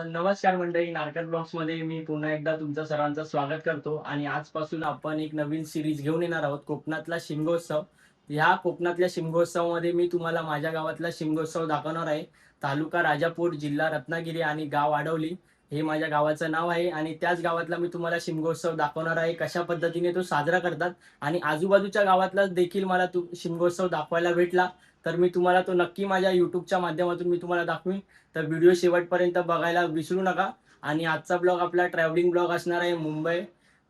नमस्कार मंडळी, नारकट ब्लॉग्समध्ये मी पुन्हा एकदा तुमचं सर्वांचं स्वागत करतो आणि आजपासून आपण एक नवीन सिरीज घेऊन येणार आहोत, कोकणातला शिमगोत्सव. ह्या कोकणातल्या शिमगोत्सवामध्ये मी तुम्हाला माझ्या गावातला शिमगोत्सव दाखवणार आहे. तालुका राजापूर, जिल्हा रत्नागिरी आणि गाव आडवली हे माझ्या गावाचं नाव आहे आणि त्याच गावातला मी तुम्हाला शिमगोत्सव दाखवणार आहे. कशा पद्धतीने तो साजरा करतात आणि आजूबाजूच्या गावातला देखील मला तो शिमगोत्सव दाखवायला भेटला, तर मी तुम्हाला तो नक्की माझ्या YouTubeच्या माध्यमातून मी तुम्हाला दाखवीन. तर व्हिडिओ शेवटपर्यंत बघायला विसरू नका. आणि आजचा ब्लॉग आपला ट्रॅव्हलिंग ब्लॉग असणार आहे.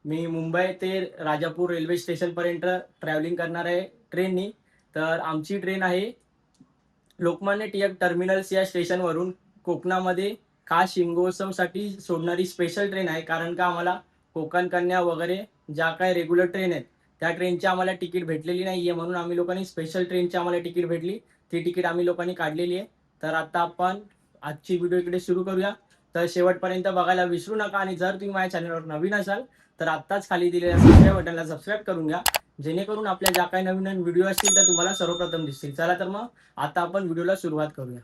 मी मुंबई ते राजापूर रेल्वे स्टेशनपर्यंत ट्रॅव्हलिंग करणार आहे ट्रेननी. तर आमची ट्रेन आहे लोकमान्य टिळक टर्मिनल्स या स्टेशनवरून कोकणामध्ये खास शिमगोत्सवसाठी सोडणारी स्पेशल ट्रेन आहे. कारण का आम्हाला कोकण कन्या वगैरे ज्या काही रेग्युलर ट्रेन आहेत त्या ट्रेनची आम्हाला तिकीट भेटलेली नाही आहे, म्हणून आम्ही लोकांनी स्पेशल ट्रेनची आम्हाला तिकीट भेटली. ती तिकीट आम्ही लोकांनी काढलेली आहे. तर आता आपण आजची व्हिडिओ इकडे सुरू करूया. तर शेवटपर्यंत बघायला विसरू नका आणि जर तुम्ही माझ्या चॅनलवर नवीन असाल तर आत्ताच खाली दिलेल्या सबस्क्राईब बटनला सबस्क्राईब करून घ्या, जेणेकरून आपल्या ज्या काही नवीन नवीन व्हिडिओ असतील त्या तुम्हाला सर्वप्रथम दिसतील. चला तर मग आता आपण व्हिडिओला सुरुवात करूया.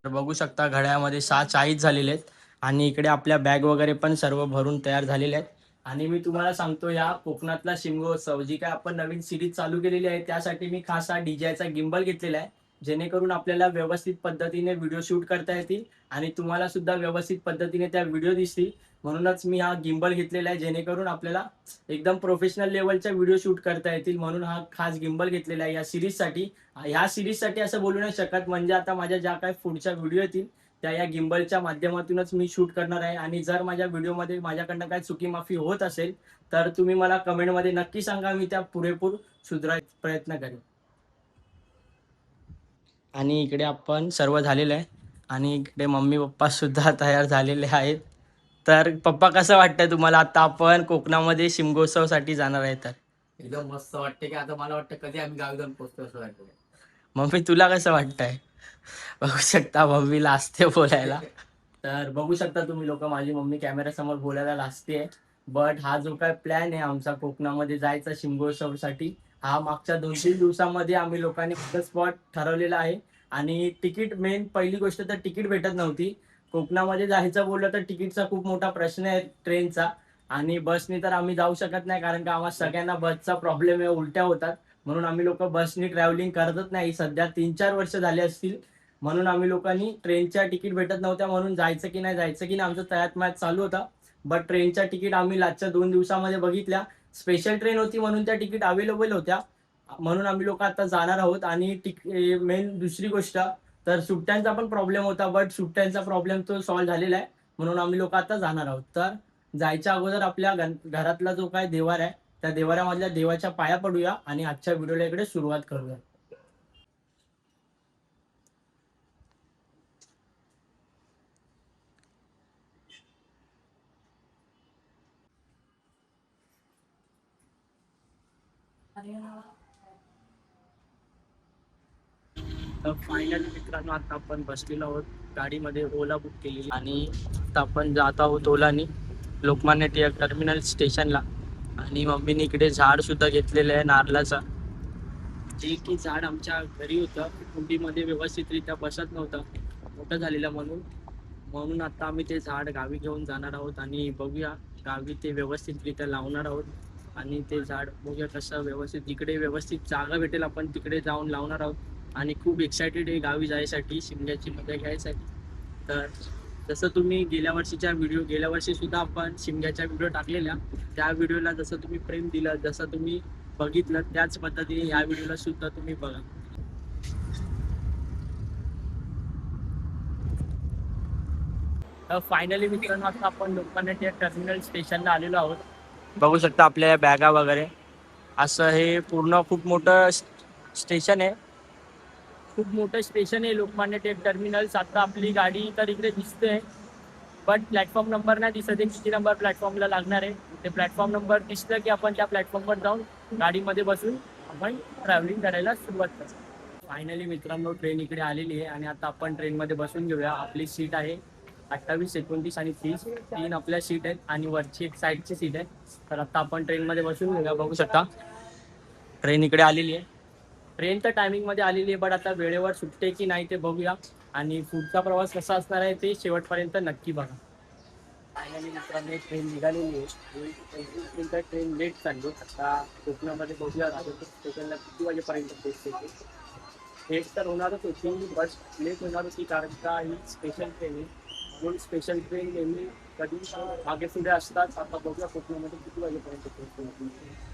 तर बघू शकता घड्याळामध्ये 6:40 झालेले आहेत आणि इकडे आपल्या बॅग वगैरे पण सर्व भरून तयार झालेले आहेत. आणि मी तुम्हाला सांगतो, या कोकणातला शिमगोत्सव जी काय आपण नवीन सिरीज चालू केलेली आहे त्यासाठी मी खास हा DJI गिम्बल घेतलेला आहे, जेणेकरून आपल्याला व्यवस्थित पद्धतीने व्हिडिओ शूट करता येतील आणि तुम्हाला सुद्धा व्यवस्थित पद्धतीने त्या व्हिडिओ दिसतील. म्हणूनच मी हा गिम्बल घेतलेला आहे, जेणेकरून आपल्याला एकदम प्रोफेशनल लेवलच्या व्हिडिओ शूट करता येतील. म्हणून हा खास गिम्बल घेतलेला आहे या सिरीजसाठी. ह्या सिरीजसाठी असं बोलू नाही शकत, म्हणजे आता माझ्या ज्या काही पुढच्या व्हिडिओ येतील त्या या गिम्बलच्या माध्यमातूनच मी शूट करणार आहे. आणि जर माझ्या व्हिडिओमध्ये माझ्याकडनं काही चुकी माफी होत असेल तर तुम्ही मला कमेंटमध्ये नक्की सांगा, मी त्या पुरेपूर सुधारायचा प्रयत्न करेन. आणि इकडे आपण सर्व झालेलं आहे आणि इकडे मम्मी पप्पा सुद्धा तयार झालेले आहेत. तर पप्पा, कसं वाटतंय तुम्हाला? आता आपण कोकणामध्ये शिमगोत्सवसाठी जाणार आहे. तर एकदम मस्त वाटते की आता मला वाटतं कधी आम्ही गावी जाऊन पोहोचतो असं वाटतं. मम्मी, तुला कसं वाटतंय? बघू शकता मम्मी लाजते बोलायला. तर बघू शकता तुम्ही लोक, माझी मम्मी कॅमेऱ्यासमोर बोलायला लाजते. बट हा जो काय प्लॅन आहे आमचा कोकणामध्ये जायचा शिमगोत्सवसाठी, हा मागच्या 2-3 दिवसामध्ये आम्ही लोकांनी स्पॉट ठरवलेला आहे. आणि तिकीट, मेन पहिली गोष्ट तर तिकीट भेटत नव्हती. कोकणामध्ये जायचं बोललं तर तिकीटचा खूप मोठा प्रश्न आहे ट्रेनचा. आणि बसनी तर आम्ही जाऊ शकत नाही, कारण का आम्हाला सगळ्यांना बसचा प्रॉब्लेम आहे, उलट्या होतात. म्हणून आम्ही लोक बसनी ट्रॅव्हलिंग करतच नाही सध्या. 3-4 वर्ष झाले असतील. म्हणून आम्ही लोकांनी ट्रेनच्या तिकीट भेटत नव्हत्या, म्हणून जायचं की नाही आमचं तयात मॅच चालू होता. बट ट्रेनच्या तिकीट आम्ही लास्टच्या 2 दिवसामध्ये बघितल्या. स्पेशल ट्रेन होती म्हणून त्या तिकीट अवेलेबल होत्या. म्हणून आम्ही लोक आता जाणार आहोत. आणि मेन दुसरी गोष्ट, तर सुट्ट्यांचा पण प्रॉब्लेम होता, बट सुट्ट्यांचा प्रॉब्लेम तो सॉल्व्ह झालेला आहे. म्हणून आम्ही लोक आता जाणार आहोत. तर जायच्या अगोदर आपल्या घरातला जो काय देवार आहे त्या देवाऱ्यामधल्या देवाच्या पाया पडूया आणि आजच्या व्हिडिओला इकडे सुरुवात करूया. तर फायनली मित्रांनो, आता आपण बसलेलो आहोत गाडीमध्ये, ओला बुक केलेली आणि आता आपण जात आहोत ओलानी लोकमान्य टिळक टर्मिनल स्टेशनला. आणि मम्मीने इकडे झाड सुद्धा घेतलेलं आहे नारळाचा, जे की झाड आमच्या घरी होतं, कुंडीमध्ये व्यवस्थितरित्या बसत नव्हतं, मोठं झालेलं. म्हणून म्हणून आता आम्ही ते झाड गावी घेऊन जाणार आहोत आणि बघूया गावी ते व्यवस्थितरित्या लावणार आहोत. आणि ते झाड बघूया कसं व्यवस्थित, जिकडे व्यवस्थित जागा भेटेल आपण तिकडे जाऊन लावणार आहोत. आणि खूप एक्सायटेड आहे गावी जायसाठी, शिमग्याची मजा घ्यायसाठी. तर जसं तुम्ही गेल्या वर्षी सुद्धा आपण शिमग्याच्या व्हिडिओ टाकलेल्या, त्या व्हिडिओला जसं तुम्ही प्रेम दिलं, जसं तुम्ही बघितलं, त्याच पद्धतीने ह्या व्हिडिओला सुद्धा तुम्ही बघा. तर फायनली मित्रांनो, आता आपण लोकमान्य टिळक टर्मिनल स्टेशनला आलेलो आहोत. बघू शकता आपल्या या बॅगा वगैरे. असं हे पूर्ण खूप मोठं स्टेशन आहे, खूप मोठं स्टेशन आहे लोकमान्य टिळक टर्मिनल्स. आता आपली गाडी तर इकडे दिसते, बट प्लॅटफॉर्म नंबर नाही दिसत आहे, किती नंबर प्लॅटफॉर्मला लागणार आहे. ते प्लॅटफॉर्म नंबर दिसलं की आपण त्या प्लॅटफॉर्मवर जाऊन गाडीमध्ये बसून आपण ट्रॅव्हलिंग करायला सुरुवात करतो. फायनली मित्रांनो, ट्रेन इकडे आलेली आहे आणि आता आपण ट्रेनमध्ये बसून घेऊया. आपली सीट आहे 28, 29 आणि 30 तीन आपल्या सीट आहेत आणि वरची एक साईडची सीट आहे. तर आता आपण ट्रेनमध्ये बसून घेऊया. बघू शकता ट्रेन इकडे आलेली आहे. ट्रेन तर टायमिंगमध्ये आलेली आहे, बट आता वेळेवर सुटते की नाही ते बघूया. आणि पुढचा प्रवास कसा असणार आहे ते शेवटपर्यंत नक्की बघा. फायनली मित्रांनो ट्रेन निघालेली आहे. ट्रेन लेट चालली आता कोकणामध्ये बघूया स्टेशनला किती वाजेपर्यंत पोहोचते ते. लेट तर होणारच होती, बस लेट होणार होती कारण का ही स्पेशल ट्रेन आहे. म्हणून स्पेशल ट्रेन नेहमी कधी मागे पुढे असतात. आता बघूया कोकणामध्ये किती वाजेपर्यंत पोहोचते.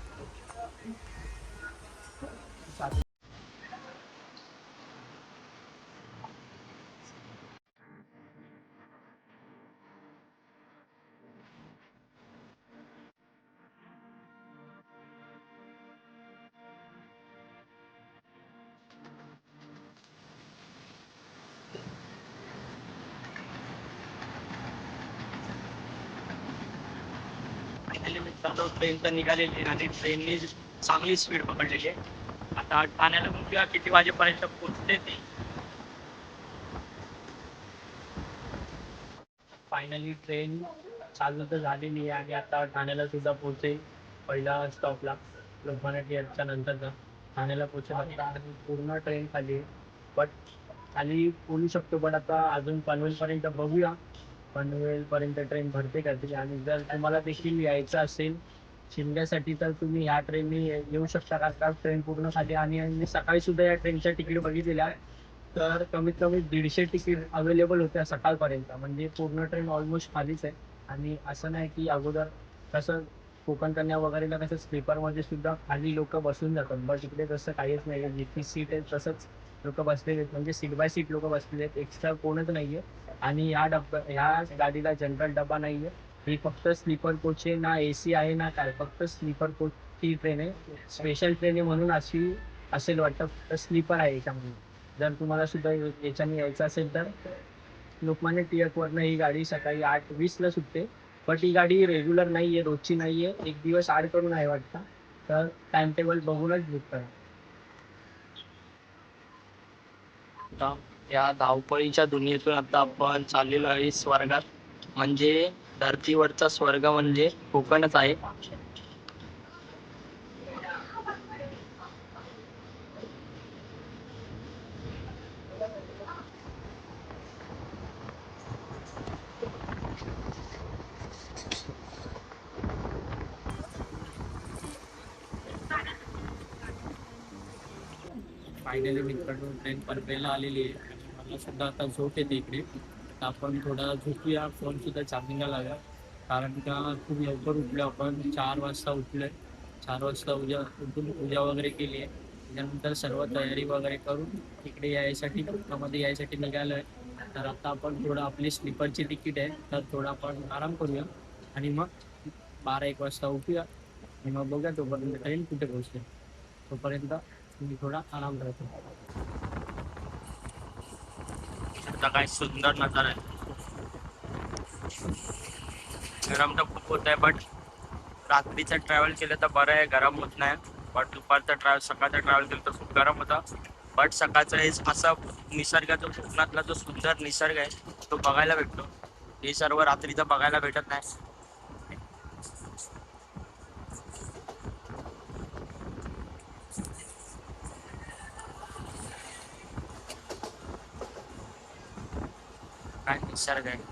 फायनली मित्रांनो ट्रेन तर निघालेली आहे आणि ट्रेननी चांगली स्पीड पकडलेली आहे. आता ठाण्याला बघूया किती वाजेपर्यंत पोहोचते ती. फायनली ट्रेन चालू तर झालेली आहे आणि आता ठाण्याला सुद्धा पोहोचेल. पहिला स्टॉपला लोकमान्य टिळकच्या नंतरचा ठाण्याला पोहोचेल आता आणि पूर्ण ट्रेन खाली आहे. बट खाली बोलू शकतो, पण आता अजून पनवेलपर्यंत बघूया. पनवेलपर्यंत ट्रेन भरते का ती. आणि जर तुम्हाला देखील यायचं असेल शिमग्यासाठी तर तुम्ही ह्या ट्रेनने येऊ शकता. कारण का ट्रेन पूर्ण खाली आणि मी सकाळी सुद्धा या ट्रेनच्या तिकीट बघितलेल्या तर कमीत कमी 150 तिकीट अवेलेबल होत्या सकाळपर्यंत. म्हणजे पूर्ण ट्रेन ऑलमोस्ट खालीच आहे. आणि असं नाही की अगोदर कसं कोकण कन्या वगैरेला कसं स्लीपरमध्ये सुद्धा खाली लोक बसून जातात, बट इकडे तसं काहीच नाही आहे. जितकी सीट आहे तसंच लोक बसलेले आहेत. म्हणजे सीट बाय सीट लोक बसलेले आहेत, एक्स्ट्रा कोणच नाही आहे. आणि ह्या गाडीला जनरल डबा नाही आहे. ही फक्त स्लीपर कोच आहे, ना ए सी आहे ना काय, फक्त स्लीपर कोचची ट्रेन आहे. स्पेशल ट्रेन आहे म्हणून अशी असेल वाटतं, फक्त स्लीपर आहे याच्यामध्ये. जर तुम्हाला सुद्धा याच्याने यायचं असेल तर लोकमान्य टिळकवरनं ही गाडी सकाळी 8:20ला सुटते. बट ही गाडी रेग्युलर नाही आहे, रोजची नाही आहे. एक दिवस आड करून आहे वाटतं. तर टाइम टेबल बघूनच बुक करा. आता या धावपळीच्या दुनियेतून आता आपण चाललेलो आहे स्वर्गात. म्हणजे धर्तीवरचा स्वर्ग म्हणजे कोकणच आहे. फायनली मित्रांनो ट्रेन पनवेलला आलेली आहे आणि मला सुद्धा आता झोप येते इकडे. तर आपण थोडा झोपूया, फोन सुद्धा चार्जिंगला लावूया. कारण का खूप लवकर उठलो आपण, 4 वाजता उठलोय. 4 वाजता उठून पूजा वगैरे केली आहे. त्याच्यानंतर सर्व तयारी वगैरे करून इकडे यायसाठी कोकणामध्ये यायसाठी निघालो आहे. तर आता आपण थोडं आपली स्लीपरची तिकीट आहे तर थोडं आपण आराम करूया आणि मग 12-1 वाजता उठूया आणि मग बघूया तोपर्यंत ट्रेन कुठे पोहोचते. तोपर्यंत मी थोडा आराम करतो. आता काय सुंदर नजारा आहे. गरम तर खूप होत आहे, बट रात्रीचं ट्रॅव्हल केलं तर बरं आहे, गरम होत नाही. बट दुपारचं सकाळचं ट्रॅव्हल केलं तर खूप गरम होतं. बट सकाळचं हे असा निसर्गाचा कोकणातला जो सुंदर निसर्ग आहे तो बघायला भेटतो. हे सर्व रात्रीचं बघायला भेटत नाही. काय निसर्ग आहे.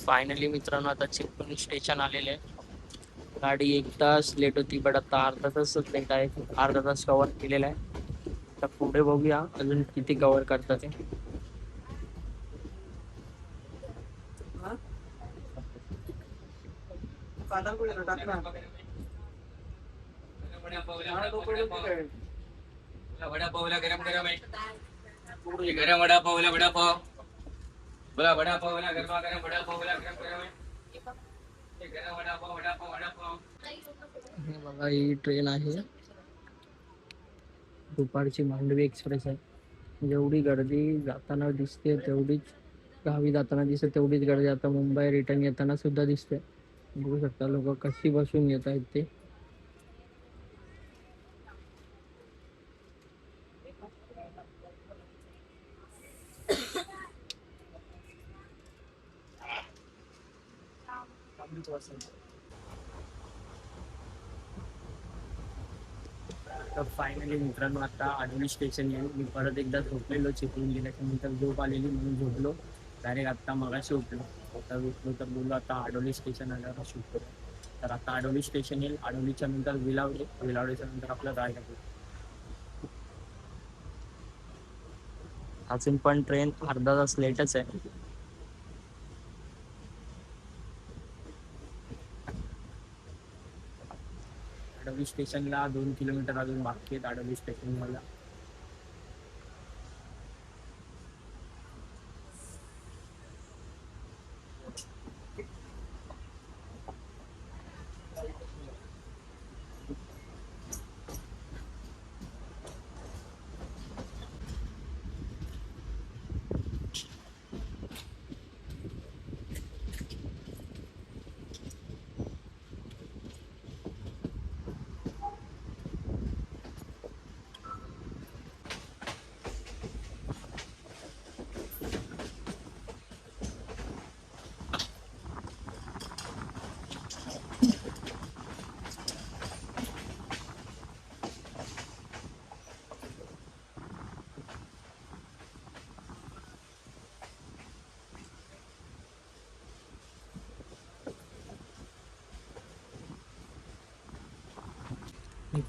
फायनली मित्रांनो आता चिपळूण स्टेशन आलेले आहे. गाडी 1 तास लेट होती, बट आता अर्धा तासच लेट आहे. अर्धा तास कव्हर केलेला आहे. आता पुढे बघूया अजून किती कव्हर करतात ते. वडापावला गरम गरम आहे. गरम वडापावला वडापाव. बोला वडापावला गरम गरम वडापावला गरम गरम आहे. हे बघा ही ट्रेन आहे, दुपारची मांडवी एक्सप्रेस आहे. जेवढी गर्दी जाताना दिसते तेवढीच गावी जाताना दिसते, तेवढीच गर्दी आता मुंबई रिटर्न येताना सुद्धा दिसते. बघू शकता लोक कशी बसून येत आहेत ते. तर फायनली मित्रांनो आता आडवली स्टेशन येईल. मी परत एकदा झोपलेलो, चिपळून गेल्याच्या नंतर झोप आलेली म्हणून झोपलो. डायरेक्ट आता मगाशी उठलो. आता उठलो तर बोललो आता आडवली स्टेशन आल्यावर शूट करू. तर आता आडवली स्टेशन येईल, आडवलीच्या नंतर विलावडे, विलावडेच्या नंतर आपलं रायगड. अजून पण ट्रेन अर्धा तास लेटच आहे. आडवली स्टेशनला 2 किलोमीटर अजून बाकी आहेत आडवली स्टेशन मला.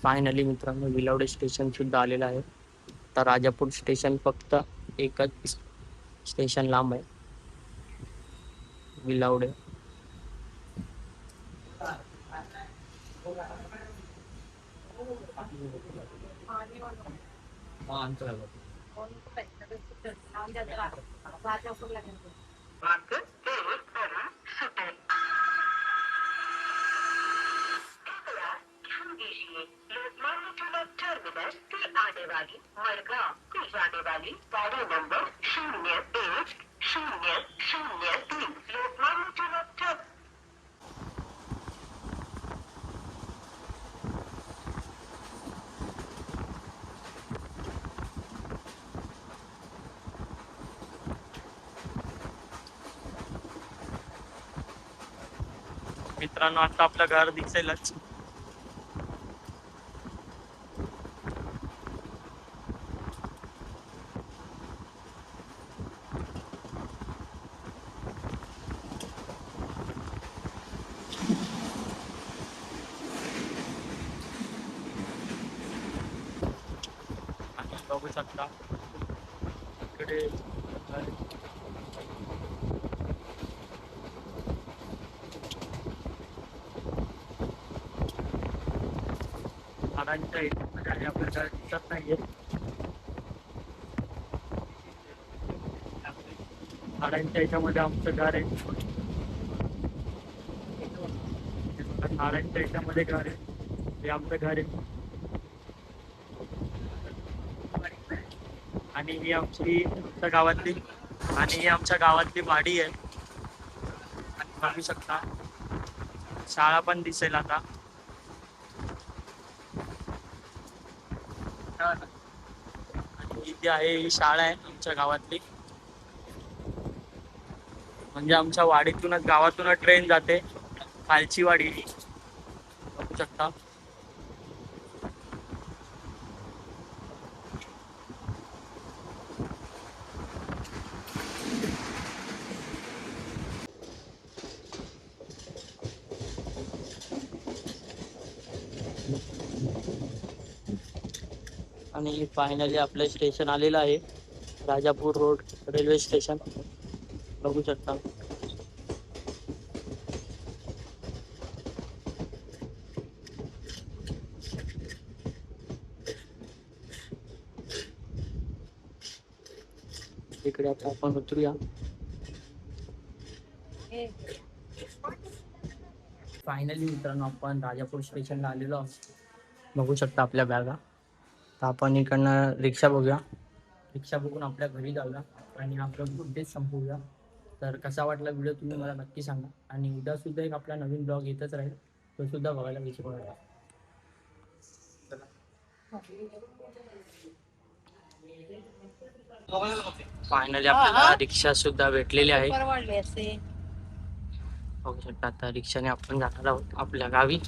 फायनली मित्रांनो विलावडे स्टेशन सुद्धा आलेलं आहे. आता राजापूर स्टेशन फक्त एकच स्टेशन लांब आहे, विलावडे. मित्रांनो आता आपलं घर दिसेलच. बघू शकता इकडे झाडांच्या इथे आपल्याला दिसत नाहीये. झाडांच्या याच्यामध्ये आमचं घर आहे, झाडांच्या याच्यामध्ये घर आहे, हे आमचं घर आहे. आणि ही आमच्या गावातली वाडी आहे. आणि बघू शकता शाळा पण दिसेल आता. आणि इथे आहे ही शाळा आहे आमच्या गावातली. म्हणजे आमच्या वाडीतूनच गावातूनच ट्रेन जाते, खालची वाडी. बघू शकता आणि फायनली आपलं स्टेशन आलेलं आहे, राजापूर रोड रेल्वे स्टेशन. बघू शकता इकडे आता आपण उतरूया. फायनली मित्रांनो आपण राजापूर स्टेशनला आलेलो आहोत. बघू शकता आपल्या बॅगा. तर आपण इकडनं रिक्षा बघूया. रिक्षा बघून आपल्या घरी जाऊया आणि आपलं उद्देश संपवूया. तर कसा वाटला व्हिडिओ तुम्ही मला नक्की सांगा. आणि उद्या सुद्धा एक आपला नवीन ब्लॉग येतच राहील, तो सुद्धा बघायला विसरू नका. फायनली आपल्याला रिक्षा सुद्धा भेटलेली आहे. बघू शकता आता रिक्षाने आपण जाणार आहोत आपल्या गावी.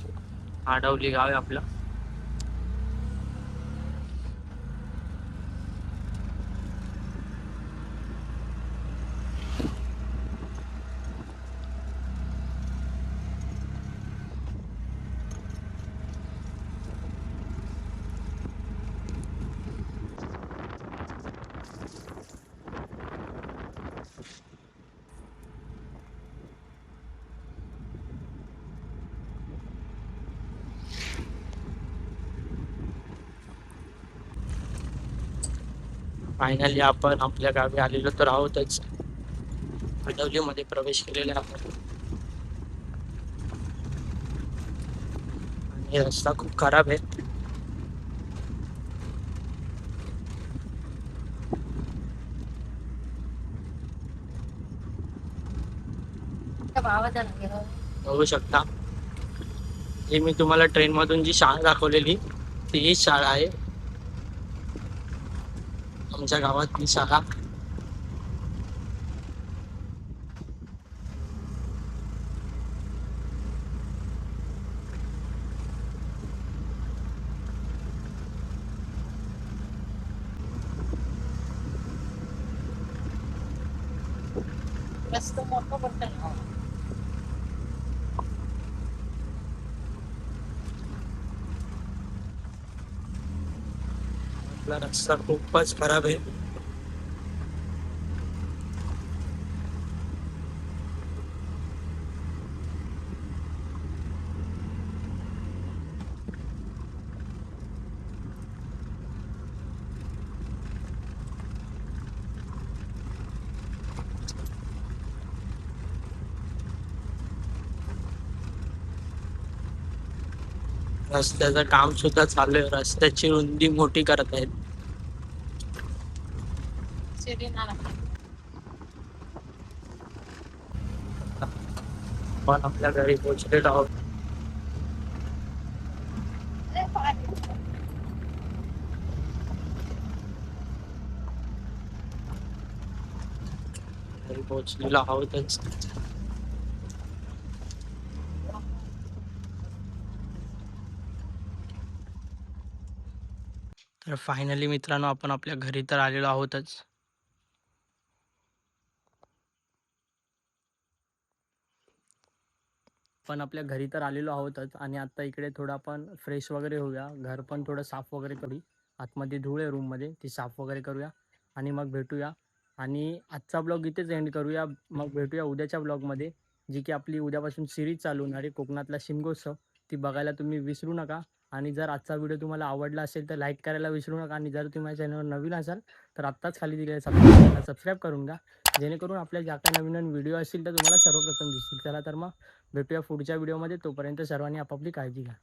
आडवली गाव आहे आपलं. फायनली आपण आपल्या गावी आलेलो तर आहोतच. मध्ये प्रवेश केलेला आहे आणि रस्ता खूप खराब आहे. बघू शकता ही मी तुम्हाला ट्रेन मधून जी शाळा दाखवलेली ती हीच शाळा आहे आमच्या गावातली शाळा. आपला रस्ता खूपच खराब आहे. रस्त्याचं काम सुद्धा चालू आहे. रस्त्याची रुंदी मोठी करत आहेत. पण आपल्या घरी पोहोचलेलो आहोत. घरी पोहोचलेलो आहोतच. तर फायनली मित्रांनो आपण आपल्या घरी तर आलेलो आहोतच. पण आपल्या घरी तर आलेलो आहोतच आणि आता इकडे थोडं आपण फ्रेश वगैरे होऊया. घर पण थोडं साफ वगैरे करू. आतमध्ये धूळ आहे रूममध्ये, ती साफ वगैरे करूया आणि मग भेटूया. आणि आजचा ब्लॉग इथेच एंड करूया. मग भेटूया उद्याच्या ब्लॉगमध्ये, जी की आपली उद्यापासून सिरीज चालू होणार आहे कोकणातला शिमगोत्सव. ती बघायला तुम्ही विसरू नका. आणि जर आजचा व्हिडिओ तुम्हाला आवडला असेल तर लाईक करायला विसरू नका. आणि जर तुम्ही माझ्या चॅनलवर नवीन असाल तर आत्ताच खाली दिलेल्या सबस्क्राईब करून घ्या, जेणेकरून आपल्या ज्या काही नवीन नवीन व्हिडिओ असतील तर तुम्हाला सर्वप्रथम दिसतील. चला तर मग भेटूया पुढच्या व्हिडिओमध्ये. तोपर्यंत सर्वांनी आपापली काळजी घ्या.